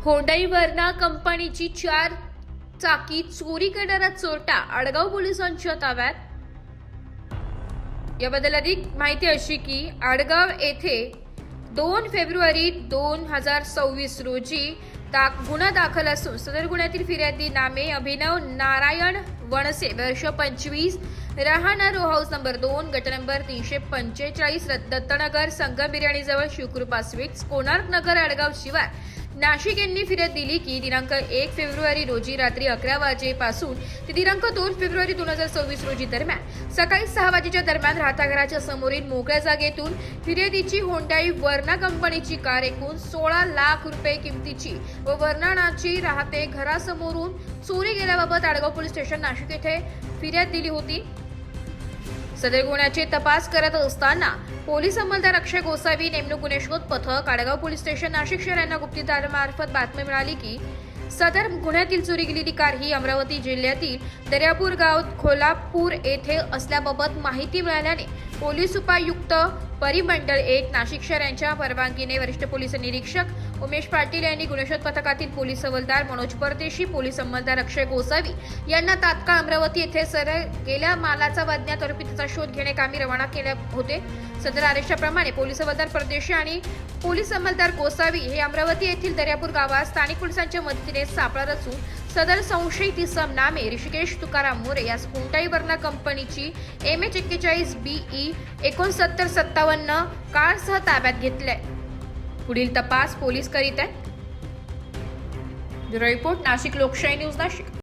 Hyundai वर्ना कंपनीची 4 चाकी चोरी करणारा चोरटा आडगाव पोलिसांच्या ताब्यात। याबद्दल अधिक माहिती अशी की आडगाव येथे 2 फेब्रुवारी 2026 रोजी गुन्हा दाखल असून सदर गुन्ह्यातील फिर्यादी नामे अभिनव नारायण वणसे वर्ष 25 राहणार रो हाऊस नंबर 2 गट नंबर 345 दत्तनगर संगम बिर्याणी जवळ शिवकृपा स्वीट्स कोणार्क नगर आडगाव शिवार नाशिक यांनी फिर्याद दिली की दिनांक 1 फेब्रुवारी रोजी रात्री 11 वाजेपासून ते दिनांक 2 फेब्रुवारी 2026 रोजी दरम्यान सकाळी 6 वाजेच्या दरम्यान राहता घराच्या समोरील मोकळ्या जागेतून फिर्यादीची होंडाई वर्ना कंपनीची कार एकूण 16 लाख रुपये किमतीची व वर्णाची राहते घरासमोरून चोरी गेल्याबाबत आडगाव पोलीस स्टेशन नाशिक येथे फिर्याद दिली होती। सदर गुन्ह्याचे तपास करत असताना पोलीस अंमलदार अक्षय गोसावी नेमणूक गुन्हे शोध पथक आडगाव पोलीस स्टेशन नाशिक शहर यांना गुप्तदारामार्फत बातमी मिळाली की सदर गुन्ह्यातील चोरी गेलेली कार ही अमरावती जिल्ह्यातील दर्यापूर गाव खोलापूर येथे असल्याबाबत माहिती मिळाल्याने पोलीस उपायुक्त परिमंडळ 1 नाशिक शहर यांच्या परवानगीने वरिष्ठ पोलीस निरीक्षक उमेश पाटील यांनी गुन्हे शोध पथकातील पोलीस हवालदार मनोज परदेशी पोलीस अंमलदार अक्षय गोसावी यांना तात्काळ अमरावती येथे गेल्या मालाचा अज्ञात आरोपीचा शोध घेण्याकामी रवाना केले होते। सदर आदेशाप्रमाणे पोलीस हवालदार परदेशी आणि पोलीस अंमलदार गोसावी हे अमरावती येथील दर्यापूर गावात स्थानिक पोलिसांच्या मदतीने सापळा रचून सदर संशयित इसम नामे ऋषिकेश तुकाराम मोरे यास होंडाई वर्ना कंपनीची MH41 BE 6957 कारसह ताब्यात घेतले। पुढील तपास पोलीस करीत आहेत। ब्युरो रिपोर्ट नाशिक लोकशाही न्यूज नाशिक।